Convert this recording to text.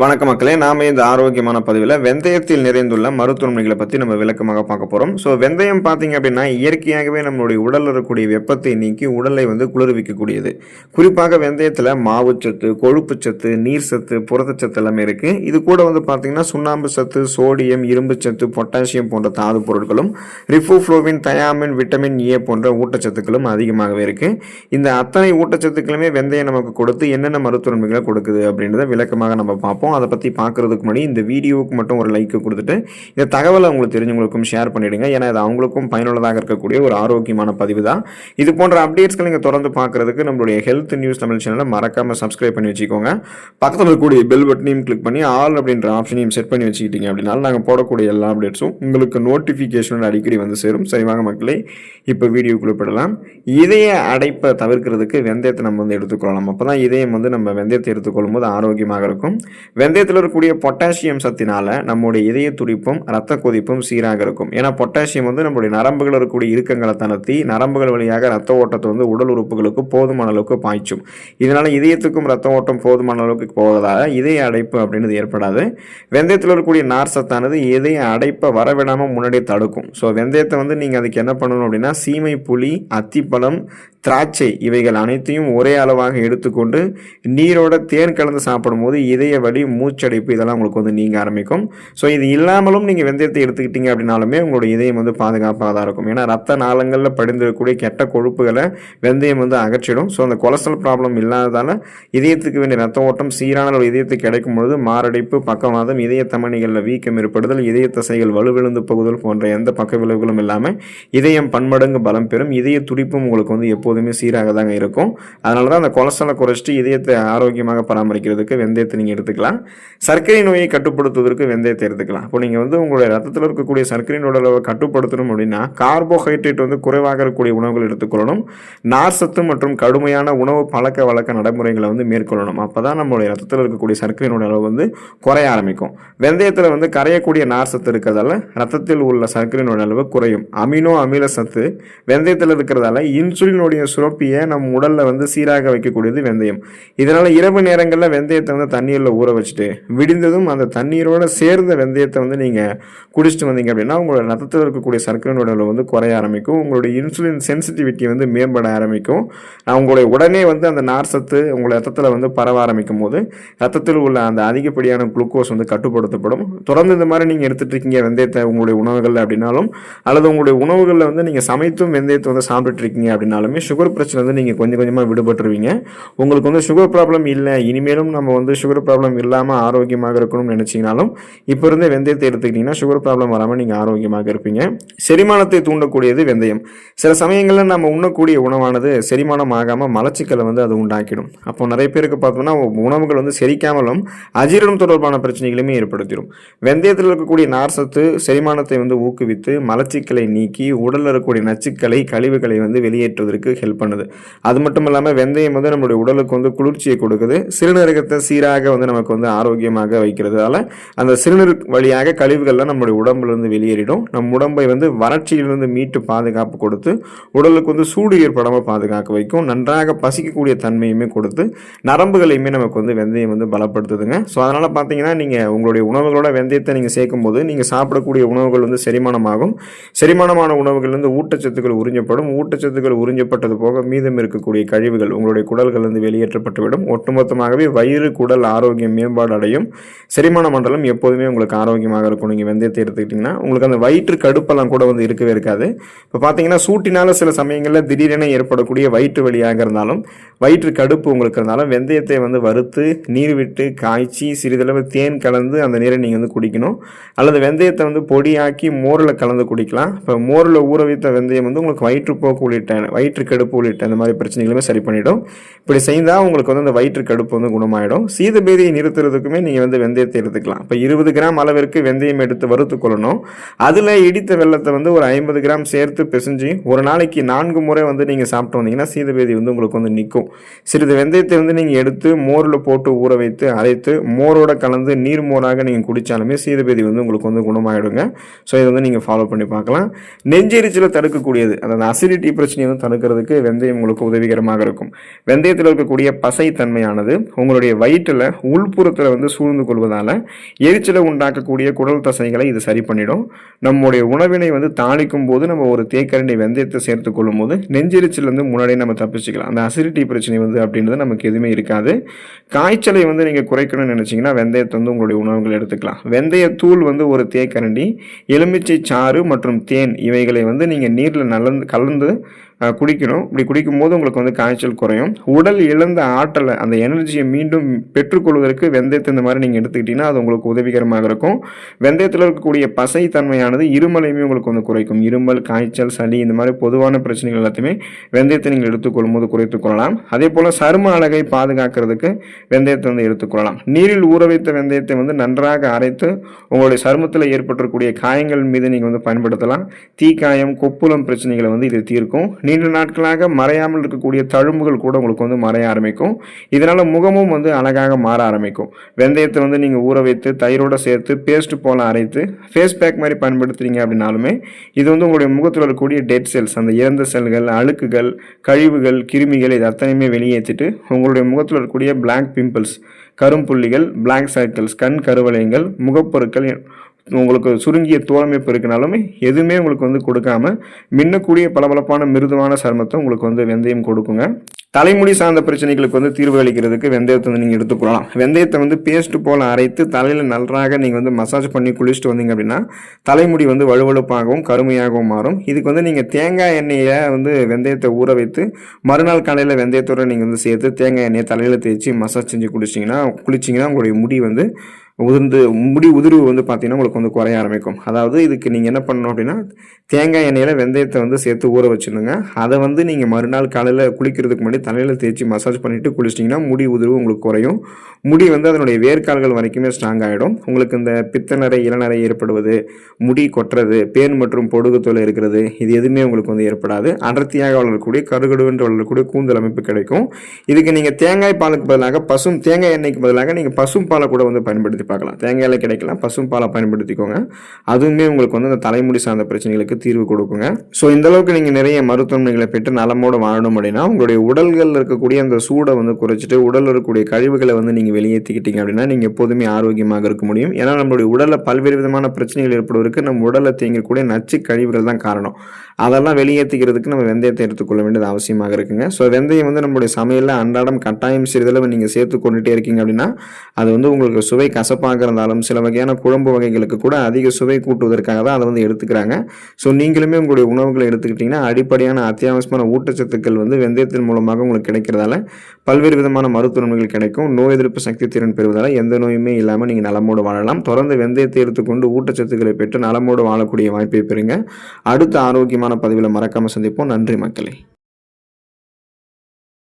வணக்க மக்களே, நாம இந்த ஆரோக்கியமான பதிவில் வெந்தயத்தில் நிறைந்துள்ள மருத்துவமனைகளை பற்றி நம்ம விளக்கமாக பார்க்க போகிறோம். ஸோ வெந்தயம் பார்த்தீங்க அப்படின்னா இயற்கையாகவே நம்மளுடைய உடலில் இருக்கக்கூடிய வெப்பத்தை நீக்கி உடலை குளிர்விக்கக்கூடியது. குறிப்பாக வெந்தயத்தில் மாவுச்சத்து, கொழுப்புச்சத்து, நீர் சத்து, புரதச்சத்து எல்லாமே இருக்குது. இது கூட பார்த்தீங்கன்னா சுண்ணாம்பு சத்து, சோடியம், இரும்பு சத்து, பொட்டாசியம் போன்ற தாது பொருட்களும், ரிஃபோஃப்ளோவின், தயாமின், விட்டமின் ஏ போன்ற ஊட்டச்சத்துக்களும் அதிகமாகவே இருக்குது. இந்த அத்தனை ஊட்டச்சத்துக்களுமே வெந்தயம் நமக்கு கொடுத்து என்னென்ன மருத்துவமனைகளை கொடுக்குது அப்படின்றத விளக்கமாக நம்ம பார்ப்போம். அதை பற்றி பார்க்குறதுக்கு முன்னாடி இந்த வீடியோவுக்கு மட்டும் ஒரு லைக் கொடுத்துட்டு இந்த தகவலை உங்களுக்கு தெரிஞ்சவங்களுக்கும் ஷேர் பண்ணிவிடுங்க. ஏன்னா இது அவங்களுக்கும் பயனுள்ளதாக இருக்கக்கூடிய ஒரு ஆரோக்கியமான பதிவு தான். இது போன்ற அப்டேட்ஸ்களை நீங்கள் தொடர்ந்து பார்க்குறதுக்கு நம்மளுடைய ஹெல்த் நியூஸ் தமிழ் சேனலை மறக்காமல் சப்ஸ்கிரைப் பண்ணி வச்சுக்கோங்க. பக்கத்தில் இருக்கக்கூடிய பெல் பட்டனையும் கிளிக் பண்ணி ஆல் அப்படின்ற ஆப்ஷனையும் செட் பண்ணி வச்சுக்கிட்டீங்க அப்படின்னா நாங்கள் போடக்கூடிய எல்லா அப்டேட்ஸும் உங்களுக்கு நோட்டிஃபிகேஷன் அடிக்கடி சேரும். சரிவாங்க மக்களே, இப்போ வீடியோக்குள்ளே போடலாம். இதய அடைப்பை தவிர்க்கிறதுக்கு வெந்தயத்தை நம்ம எடுத்துக்கொள்ளலாம். அப்போ தான் இதயம் நம்ம வெந்தயத்தை எடுத்துக்கொள்ளும் போது ஆரோக்கியமாக இருக்கும். வெந்தயத்தில் இருக்கக்கூடிய பொட்டாசியம் சத்தினால நம்முடைய இதய துடிப்பும் ரத்த கொதிப்பும் சீராக இருக்கும். ஏன்னா பொட்டாசியம் நம்முடைய நரம்புகள் இருக்கக்கூடிய இறுக்கங்களை தளர்த்தி நரம்புகள் வழியாக ரத்த ஓட்டத்தை உடல் உறுப்புகளுக்கு போதுமான அளவுக்கு பாய்ச்சும். இதனால இதயத்துக்கும் ரத்த ஓட்டம் போதுமான அளவுக்கு போவதால இதய அடைப்பு அப்படின்றது ஏற்படாது. வெந்தயத்தில் இருக்கக்கூடிய நார் சத்தானது இதய அடைப்பை வரவிடாமல் முன்னாடியே தடுக்கும். ஸோ வெந்தயத்தை நீங்கள் அதுக்கு என்ன பண்ணணும் அப்படின்னா சீமை புளி, அத்திப்பழம், திராட்சை இவைகள் அனைத்தையும் ஒரே அளவாக எடுத்துக்கொண்டு நீரோட தேன் கலந்து சாப்பிடும்போது இதய வலி, மூச்சடைப்பு இதெல்லாம் உங்களுக்கு நீங்க ஆரம்பிக்கும். ஸோ இது இல்லாமலும் நீங்கள் வெந்தயத்தை எடுத்துக்கிட்டீங்க அப்படின்னாலுமே உங்களுடைய இதயம் பாதுகாப்பாக தான் இருக்கும். ஏன்னா ரத்த நாளங்களில் படிந்திருக்கக்கூடிய கெட்ட கொழுப்புகளை வெந்தயம் அகற்றிடும். ஸோ அந்த கொலஸ்ட்ரால் ப்ராப்ளம் இல்லாததால் இதயத்துக்கு வேண்டிய ரத்த ஓட்டம் சீரான ஒரு இதயத்துக்கு கிடைக்கும் பொழுது மாரடைப்பு, பக்கவாதம், இதய தமனிகளில் வீக்கம் ஏற்படுதல், இதய தசைகள் வலுவிழுந்து போகுதல் போன்ற எந்த பக்க விளைவுகளும் இல்லாமல் இதயம் பன்மடங்கு பலம் பெறும். இதய துடிப்பும் உங்களுக்கு எப்போதுமே சீராக தாங்க இருக்கும். அதனால தான் அந்த கொலஸ்ட்ராலை குறைச்சிட்டு இதயத்தை ஆரோக்கியமாக பராமரிக்கிறதுக்கு வெந்தயத்தை நீங்கள் எடுத்துக்கலாம். சர்க்கரை நோயை கட்டுப்படுத்துவதற்கு வெந்தயத்தை எடுத்துக்கலாம். இப்போ நீங்கள் உங்களுடைய ரத்தத்தில் இருக்கக்கூடிய சர்க்கரை அளவை கட்டுப்படுத்தணும் அப்படின்னா கார்போஹைட்ரேட் குறைவாக இருக்கக்கூடிய உணவுகள் எடுத்துக்கொள்ளணும். நார் சத்து மற்றும் கடுமையான உணவு பழக்க வழக்க நடைமுறைகளை மேற்கொள்ளணும். அப்போ தான் நம்மளுடைய ரத்தத்தில் இருக்கக்கூடிய சர்க்கரை அளவு குறைய ஆரம்பிக்கும். வெந்தயத்தில் கரையக்கூடிய நார் சத்து இருக்கிறதால ரத்தத்தில் உள்ள சர்க்கரை அளவு குறையும். அமினோ அமில சத்து வெந்தயத்தில் இருக்கிறதால இன்சுலினுடைய சுரப்பியை நம்ம உடல்ல சீராக வைக்கக்கூடியது வெந்தயம். இதனால இரவு நேரங்களில் வெந்தயத்தை தண்ணீரில் ஊற வச்சுட்டு விடிந்ததும் அந்த தண்ணீரோட சேர்ந்த வெந்தயத்தை நீங்கள் குடிச்சிட்டு வந்தீங்க அப்படின்னா உங்களோட ரத்தத்தில் இருக்கக்கூடிய சர்க்கரை அளவு குறைய ஆரம்பிக்கும். உங்களுடைய இன்சுலின் சென்சிட்டிவிட்டி மேம்பட ஆரம்பிக்கும். உங்களுடைய உடனே அந்த நார் சத்து உங்களுடைய ரத்தத்தில் பரவ ஆரம்பிக்கும் போது ரத்தத்தில் உள்ள அந்த அதிகப்படியான குளுக்கோஸ் கட்டுப்படுத்தப்படும். தொடர்ந்து இந்த மாதிரி நீங்கள் எடுத்துட்டு இருக்கீங்க வெந்தயத்தை உங்களுடைய உணவுகள் அப்படின்னாலும் அல்லது உங்களுடைய உணவுகளில் நீங்கள் சமைத்தும் வெந்தயத்தை சாப்பிட்டு இருக்கீங்க அப்படின்னாலுமே சுகர் பிரச்சனை நீங்கள் கொஞ்சம் கொஞ்சமாக விடுபட்டுருவீங்க. உங்களுக்கு சுகர் ப்ராப்ளம் இல்லை, இனிமேலும் நம்ம சுகர் ப்ராப்ளம் இல்லாமல் ஆரோக்கியமாக இருக்கணும்னு நினைச்சீங்கனாலும் இப்போ இருந்தே வெந்தயத்தை எடுத்துக்கிட்டீங்கன்னா சுகர் ப்ராப்ளம் வராமல் நீங்கள் ஆரோக்கியமாக இருப்பீங்க. செரிமானத்தை தூண்டக்கூடியது வெந்தயம். சில சமயங்களில் நம்ம உண்ணக்கூடிய உணவானது செரிமானம் ஆகாமல் மலச்சிக்கலை அது உண்டாக்கிடும். அப்போ நிறைய பேருக்கு பார்த்தோம்னா உணவுகள் செரிக்காமலும் அஜீரணம் தொடர்பான பிரச்சனைகளுமே ஏற்படுத்திடும். வெந்தயத்தில் இருக்கக்கூடிய நார் சத்து செரிமானத்தை ஊக்குவித்து மலச்சிக்கலை நீக்கி உடலில் இருக்கக்கூடிய நச்சுக்களை, கழிவுகளை வெளியேற்றுவதற்கு ஹெல்ப் பண்ணுது. அது மட்டும் இல்லாமல் வெந்தயம் நம்மளுடைய உடலுக்கு குளிர்ச்சியை கொடுக்குது. சிறுநீரகத்தை சீராக நமக்கு ஆரோக்கியமாக வைக்கிறதால அந்த சிறுநீர் வழியாக கழிவுகள்லாம் நம்மளுடைய உடம்புலேருந்து வெளியேறிடும். நம் உடம்பை வறட்சியிலிருந்து மீட்டு பாதுகாப்பு கொடுத்து உடலுக்கு சூடு ஏற்படாமல் பாதுகாக்க வைக்கும். நன்றாக பசிக்கக்கூடிய தன்மையுமே கொடுத்து நரம்புகளையுமே நமக்கு வெந்தயம் பலப்படுத்துதுங்க. ஸோ அதனால் பார்த்தீங்கன்னா நீங்கள் உங்களுடைய உணவுகளோட வெந்தயத்தை நீங்கள் சேர்க்கும் போது நீங்கள் சாப்பிடக்கூடிய உணவுகள் செரிமானமாகும். செரிமானமான உணவுகள் ஊட்டச்சத்துக்கள் உறிஞ்சப்படும். ஊட்டச்சத்துக்கள் உறிஞ்சப்பட்டது போக மீதம் இருக்கக்கூடிய கழிவுகள் உங்களுடைய குடல்கள் வெளியேற்றப்பட்டுவிடும். ஒட்டுமொத்தமாகவே வயிறு, குடல் ஆரோக்கியம் மேம்பாடு அடையும். செரிமான மண்டலம் எப்போதுமே உங்களுக்கு ஆரோக்கியமாக இருக்கும். நீங்கள் வெந்தயத்தை எடுத்துக்கிட்டிங்கன்னா உங்களுக்கு அந்த வயிற்று கடுப்பெல்லாம் கூட இருக்கவே இருக்காது. இப்போ பார்த்தீங்கன்னா சூட்டினால சில சமயங்களில் திடீரென ஏற்படக்கூடிய வயிற்று வலியாக இருந்தாலும் வயிற்று கடுப்பு உங்களுக்கு இருந்தாலும் வெந்தயத்தை வறுத்து நீர் விட்டு காய்ச்சி சிறிதளவு தேன் கலந்து அந்த நீரை நீங்கள் குடிக்கணும். அல்லது வெந்தயத்தை பொடியாக்கி மோரில் கலந்து குடிக்கலாம். இப்போ மோரில் ஊற வைத்த வெந்தயம் உங்களுக்கு வயிற்றுப்போக்கு உள்ளிட்ட வயிற்று கடுப்பு உள்ளிட்ட அந்த மாதிரி பிரச்சனைகளுமே சரி பண்ணிடும். இப்படி செய்தால் உங்களுக்கு அந்த வயிற்று கடுப்பு குணமாயிடும். சீதபேதியை நிறுத்துறதுக்குமே நீங்கள் வெந்தயத்தை எடுத்துக்கலாம். இப்போ 20 கிராம் அளவிற்கு வெந்தயம் எடுத்து வறுத்து கொள்ளணும். அதில் இடித்த வெள்ளத்தை ஒரு 50 கிராம் சேர்த்து பிசைஞ்சு ஒரு நாளைக்கு 4 முறை நீங்கள் சாப்பிட்டு வந்தீங்கன்னா சீதபேதி உங்களுக்கு நிற்கும். சிறிது வெந்தயத்தை நீங்கள் எடுத்து மோரில் போட்டு ஊற வைத்து அரைத்து மோரோட கலந்து நீர் மோராக நீங்கள் குடித்தாலுமே சீதபேதி உங்களுக்கு குணமாயிடுங்க. ஸோ இதை நீங்கள் ஃபாலோ பண்ணி பார்க்கலாம். நெஞ்செரிச்சலை தடுக்கக்கூடியது, அந்த அசிடிட்டி பிரச்சனையை தடுக்கிறதுக்கு கொள்வதற்கு வெந்தயம் உங்களுக்கு உதவிகரமாக இருக்கும். வெந்தயத்தில் இருக்கக்கூடிய பசை தன்மையானது உங்களுடைய வயிற்றில் உள்புறத்தில் வந்து சூழ்ந்து கொள்வதால் எரிச்சலை உண்டாக்கக்கூடிய குடல் தசைகளை இது சரி பண்ணிடும். நம்முடைய உணவினை வந்து தாளிக்கும் போது நம்ம ஒரு தேக்கரண்டி வெந்தயத்தை சேர்த்து கொள்ளும் போது நெஞ்செரிச்சலேருந்து முன்னாடியே நம்ம தப்பிச்சுக்கலாம். அந்த அசிடிட்டி பிரச்சனை வந்து அப்படின்றது நமக்கு எதுவுமே இருக்காது. காய்ச்சலை வந்து நீங்கள் குறைக்கணும்னு நினச்சிங்கன்னா வெந்தயத்தை வந்து உங்களுடைய உணவுகள் எடுத்துக்கலாம். வெந்தயத்தூள் வந்து ஒரு தேக்கரண்டி, எலுமிச்சை சாறு மற்றும் தேன் இவைகளை வந்து நீங்கள் நீரில் கலந்து குடிக்கணும். இப்படி குடிக்கும்போது உங்களுக்கு வந்து காய்ச்சல் குறையும். உடல் இழந்த ஆற்றலை, அந்த எனர்ஜியை மீண்டும் பெற்றுக்கொள்வதற்கு வெந்தயத்தை இந்த மாதிரி நீங்கள் எடுத்துக்கிட்டிங்கன்னா அது உங்களுக்கு உதவிகரமாக இருக்கும். வெந்தயத்தில் இருக்கக்கூடிய பசை தன்மையானது இருமலையுமே உங்களுக்கு வந்து குறைக்கும். இருமல், காய்ச்சல், சளி இந்த மாதிரி பொதுவான பிரச்சனைகள் எல்லாத்தையுமே வெந்தயத்தை நீங்கள் எடுத்துக்கொள்ளும் போது குறைத்துக் கொள்ளலாம். அதே போல் சரும அழகை பாதுகாக்கிறதுக்கு வெந்தயத்தை வந்து எடுத்துக்கொள்ளலாம். நீரில் ஊற வைத்த வெந்தயத்தை வந்து நன்றாக அரைத்து உங்களுடைய சருமத்தில் ஏற்பட்டிருக்கக்கூடிய காயங்கள் மீது நீங்கள் வந்து பயன்படுத்தலாம். தீக்காயம், கொப்புளம் பிரச்சனைகளை வந்து இது தீர்க்கும். நீண்ட நாட்களாக மறையாமல் இருக்கக்கூடிய தழும்புகள் கூட உங்களுக்கு வந்து மறைய ஆரம்பிக்கும். இதனால் முகமும் வந்து அழகாக மாற ஆரம்பிக்கும். வெந்தயத்தை வந்து நீங்கள் ஊற வைத்து தயிரோடு சேர்த்து பேஸ்ட் போல் அரைத்து ஃபேஸ் பேக் மாதிரி பயன்படுத்துறீங்க அப்படின்னாலுமே இது வந்து உங்களுடைய முகத்தில் இருக்கக்கூடிய டெட் செல்ஸ், அந்த இறந்த செல்கள், அழுக்குகள், கழிவுகள், கிருமிகள் இது அத்தனையுமே வெளியேற்றிட்டு உங்களுடைய முகத்தில் இருக்கக்கூடிய பிளாக் பிம்பிள்ஸ், கரும்புள்ளிகள், பிளாக் சர்க்கிள்ஸ், கண் கருவளையங்கள், முகப்பொருட்கள், உங்களுக்கு சுருங்கிய தோலமைப்பு இருக்குனாலுமே எதுவுமே உங்களுக்கு வந்து கொடுக்காம மின்னக்கூடிய பளபளப்பான மிருதுவான சருமத்தை உங்களுக்கு வந்து வெந்தயம் கொடுக்குங்க. தலைமுடி சார்ந்த பிரச்சனைகளுக்கு வந்து தீர்வு அளிக்கிறதுக்கு வெந்தயத்தை வந்து நீங்கள் எடுத்துக்கொள்ளலாம். வெந்தயத்தை வந்து பேஸ்ட் போல் அரைத்து தலையில் நன்றாக நீங்கள் வந்து மசாஜ் பண்ணி குளிச்சுட்டு வந்தீங்க அப்படின்னா தலைமுடி வந்து வலுவழுப்பாகவும் கருமையாகவும் மாறும். இதுக்கு வந்து நீங்கள் தேங்காய் எண்ணெயை வந்து வெந்தயத்தை ஊற வைத்து மறுநாள் காலையில் வெந்தயத்தோடு நீங்கள் வந்து சேர்த்து தேங்காய் எண்ணெயை தலையில் தேய்ச்சி மசாஜ் செஞ்சு குளிச்சிங்கன்னா உங்களுடைய முடி வந்து முடி உதிர்வு வந்து பார்த்தீங்கன்னா உங்களுக்கு வந்து குறைய ஆரம்பிக்கும். அதாவது இதுக்கு நீங்கள் என்ன பண்ணணும் அப்படின்னா தேங்காய் எண்ணெயில் வெந்தயத்தை வந்து சேர்த்து ஊற வச்சுடுங்க. அதை வந்து நீங்கள் மறுநாள் காலையில் குளிக்கிறதுக்கு முன்னாடி தலையில் தேய்ச்சி மசாஜ் பண்ணிவிட்டு குளிச்சிட்டிங்கன்னா முடி உதிர்வு உங்களுக்கு குறையும். முடி வந்து அதனுடைய வேர்க்கால்கள் வரைக்குமே ஸ்ட்ராங் ஆகிடும். உங்களுக்கு இந்த பித்தநரை, இளநரை ஏற்படுவது, முடி கொட்டுறது, பேன் மற்றும் பொடுகு தொலை இருக்கிறது இது எதுவுமே உங்களுக்கு வந்து ஏற்படாது. அடர்த்தியாக வளரக்கூடிய கருகடுவென்று வளரக்கூடிய கூந்தல் அமைப்பு கிடைக்கும். இதுக்கு நீங்கள் தேங்காய் பாலுக்கு பதிலாக தேங்காய் எண்ணெய்க்கு பதிலாக நீங்கள் பசும் பாலை கூட வந்து பயன்படுத்தி பார்க்கலாம். தேங்காயில கிடைக்கலாம், பசும் பாலை பயன்படுத்திக்கோங்க. அதுவுமே உங்களுக்கு வந்து அந்த தலைமுடி சார்ந்த பிரச்சனைகளுக்கு தீர்வு கொடுக்குங்க. ஸோ இந்த அளவுக்கு நீங்கள் நிறைய மருத்துவமனைகளை பெற்று நலமோடு வாழணும் அப்படின்னா உங்களுடைய உடல்களில் இருக்கக்கூடிய அந்த சூடை வந்து குறைச்சிட்டு உடலில் இருக்கக்கூடிய கழிவுகளை வந்து நீங்கள் வெளியேற்றிக்கிட்டீங்க அப்படின்னா நீங்கள் எப்போதுமே ஆரோக்கியமாக இருக்க முடியும். ஏன்னா நம்மளுடைய உடலில் பல்வேறு விதமான பிரச்சனைகள் ஏற்படுவதற்கு நம்ம உடலில் தேங்கக்கூடிய நச்சு கழிவுகள் தான் காரணம். அதெல்லாம் வெளியேற்றிக்கிறதுக்கு நம்ம வெந்தயத்தை எடுத்துக்கொள்ள வேண்டியது அவசியமாக இருக்குங்க. ஸோ வெந்தயம் வந்து நம்மளுடைய சமையலில் அன்றாடம் கட்டாயம் சிறிதளவு நீங்கள் சேர்த்து கொண்டுட்டே இருக்கீங்க அப்படின்னா அது வந்து உங்களுக்கு சுவை கசப்பாக இருந்தாலும் சில வகையான குழம்பு வகைகளுக்கு கூட அதிக சுவை கூட்டுவதற்காக தான் அதை வந்து எடுத்துக்கிறாங்க. ஸோ நீங்களுமே உங்களுடைய உணவுகளை எடுத்துக்கிட்டிங்கன்னா அடிப்படையான அத்தியாவசியமான ஊட்டச்சத்துக்கள் வந்து வெந்தயத்தின் மூலமாக உங்களுக்கு கிடைக்கிறதால பல்வேறு விதமான மருத்துவ நன்மைகள் கிடைக்கும். நோய் எதிர்ப்பு சக்தி திறன் பெறுவதால் எந்த நோயுமே இல்லாமல் நீங்கள் நலமோடு வாழலாம். தொடர்ந்து வெந்தயத்தை எடுத்துக்கொண்டு ஊட்டச்சத்துக்களை பெற்று நலமோடு வாழக்கூடிய வாய்ப்பை பெறுங்க. அடுத்த ஆரோக்கியமான பதிவில் மறக்காமல் சந்திப்போம். நன்றி மக்களே.